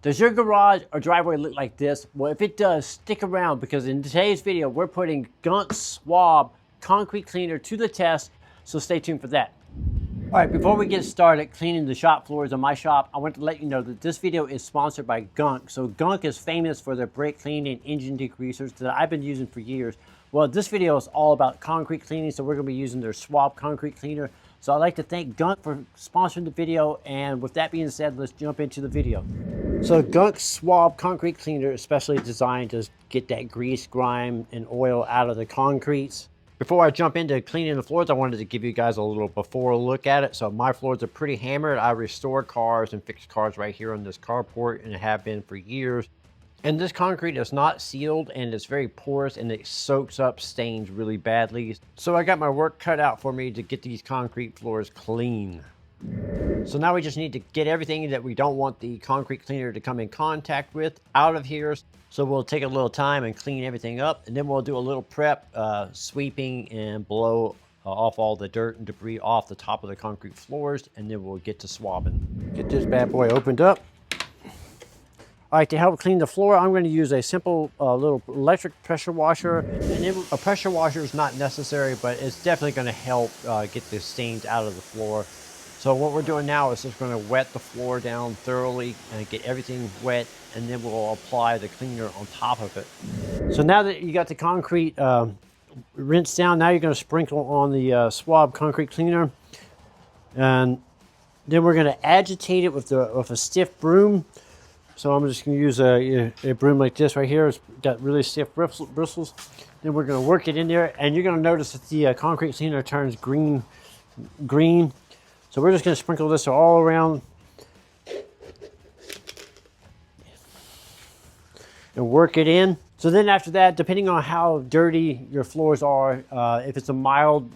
Does your garage or driveway look like this? Well, if it does, stick around because in today's video, we're putting GUNK SWAB concrete cleaner to the test, so stay tuned for that. All right, before we get started cleaning the shop floors of my shop, I want to let you know that this video is sponsored by GUNK. So GUNK is famous for their brake cleaning and engine degreasers that I've been using for years. Well, this video is all about concrete cleaning, so we're going to be using their SWAB concrete cleaner. So I'd like to thank GUNK for sponsoring the video, and with that being said, let's jump into the video. So GUNK SWAB concrete cleaner is specially designed to get that grease, grime, and oil out of the concretes. Before I jump into cleaning the floors, I wanted to give you guys a little before look at it. So my floors are pretty hammered. I restore cars and fix cars right here on this carport, and have been for years. And this concrete is not sealed, and it's very porous, and it soaks up stains really badly. So I got my work cut out for me to get these concrete floors clean. So now we just need to get everything that we don't want the concrete cleaner to come in contact with out of here. So we'll take a little time and clean everything up, and then we'll do a little prep, sweeping and blow off all the dirt and debris off the top of the concrete floors, and then we'll get to swabbing. Get this bad boy opened up. All right, to help clean the floor, I'm going to use a simple little electric pressure washer. And then a pressure washer is not necessary, but it's definitely going to help get the stains out of the floor. So what we're doing now is just going to wet the floor down thoroughly and get everything wet, and then we'll apply the cleaner on top of it. So now that you got the concrete rinsed down, now you're going to sprinkle on the SWAB concrete cleaner. And then we're going to agitate it with a stiff broom. So I'm just going to use a broom like this right here. It's got really stiff bristles. Then we're going to work it in there, and you're going to notice that the concrete cleaner turns green. So we're just going to sprinkle this all around and work it in. So then after that, depending on how dirty your floors are, if it's a mild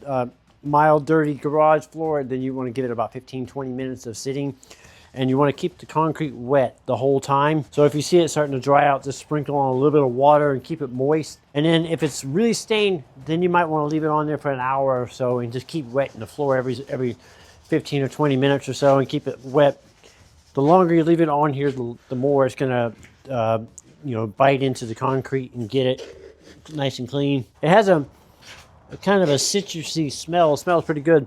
dirty garage floor, then you want to give it about 15-20 minutes of sitting. And you want to keep the concrete wet the whole time. So if you see it starting to dry out, just sprinkle on a little bit of water and keep it moist. And then if it's really stained, then you might want to leave it on there for an hour or so and just keep wetting the floor every 15 or 20 minutes or so and keep it wet. The longer you leave it on here, the more it's going to bite into the concrete and get it nice and clean. It has a kind of a citrusy smell. It smells pretty good.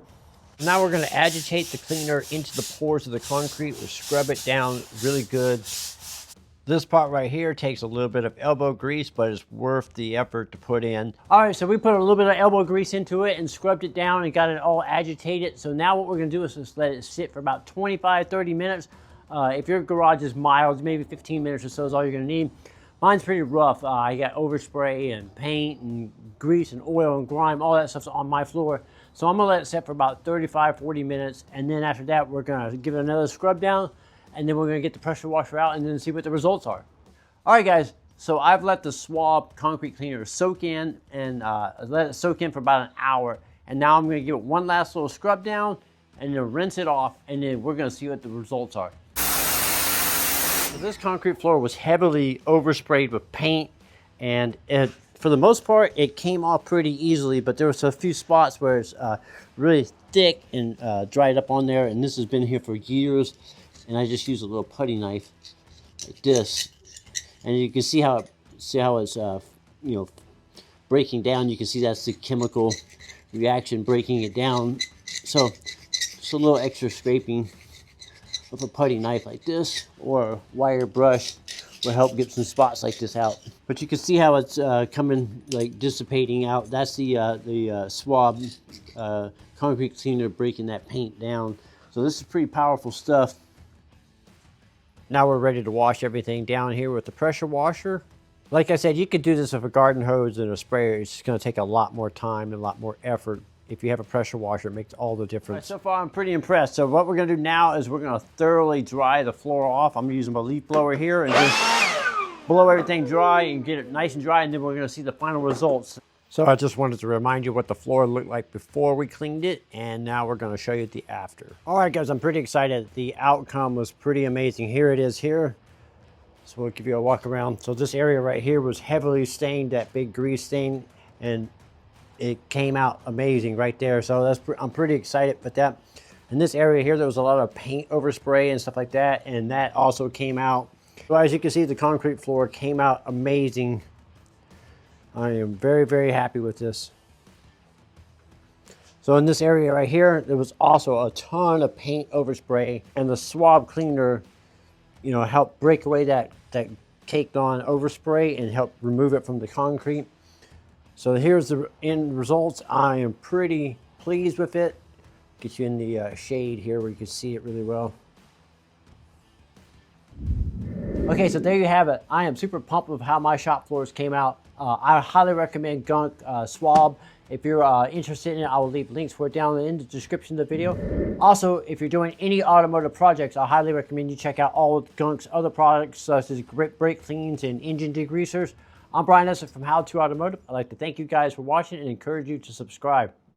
Now we're going to agitate the cleaner into the pores of the concrete. We'll scrub it down really good. This part right here takes a little bit of elbow grease, but it's worth the effort to put in. All right, so we put a little bit of elbow grease into it and scrubbed it down and got it all agitated. So now what we're going to do is just let it sit for about 25-30 minutes. If your garage is mild, maybe 15 minutes or so is all you're going to need. Mine's pretty rough. I got overspray and paint and grease and oil and grime, all that stuff's on my floor. So I'm gonna let it sit for about 35-40 minutes, and then after that, we're gonna give it another scrub down, and then we're gonna get the pressure washer out and then see what the results are. All right, guys, so I've let the SWAB concrete cleaner soak in, and let it soak in for about an hour. And now I'm gonna give it one last little scrub down, and then rinse it off, and then we're gonna see what the results are. So this concrete floor was heavily oversprayed with paint, and for the most part, it came off pretty easily, but there was a few spots where it's really thick and dried up on there, and this has been here for years. And I just used a little putty knife like this, and you can see how it's breaking down. You can see that's the chemical reaction breaking it down. So just a little extra scraping with a putty knife like this or a wire brush will help get some spots like this out. But you can see how it's coming, like dissipating out. That's the SWAB concrete cleaner breaking that paint down. So this is pretty powerful stuff. Now we're ready to wash everything down here with the pressure washer. Like I said, you could do this with a garden hose and a sprayer. It's just going to take a lot more time and a lot more effort. If you have a pressure washer, it makes all the difference. Right, so far, I'm pretty impressed. So what we're going to do now is we're going to thoroughly dry the floor off. I'm using my leaf blower here and just blow everything dry and get it nice and dry, and then we're going to see the final results. So I just wanted to remind you what the floor looked like before we cleaned it, and now we're going to show you the after. All right, guys, I'm pretty excited. The outcome was pretty amazing. Here it is here. So we'll give you a walk around. So this area right here was heavily stained, that big grease stain, and it came out amazing right there. So I'm pretty excited with that. In this area here, there was a lot of paint overspray and stuff like that, and that also came out. So as you can see, the concrete floor came out amazing. I am very, very happy with this. So in this area right here, there was also a ton of paint overspray, and the swab cleaner, you know, helped break away that caked on overspray and help remove it from the concrete. So here's the end results. I am pretty pleased with it. Get you in the shade here where you can see it really well. Okay, so there you have it. I am super pumped with how my shop floors came out. I highly recommend GUNK SWAB. If you're interested in it, I will leave links for it down in the description of the video. Also, if you're doing any automotive projects, I highly recommend you check out all of GUNK's other products, such as brake cleans and engine degreasers. I'm Brian Esser from How To Automotive. I'd like to thank you guys for watching and encourage you to subscribe.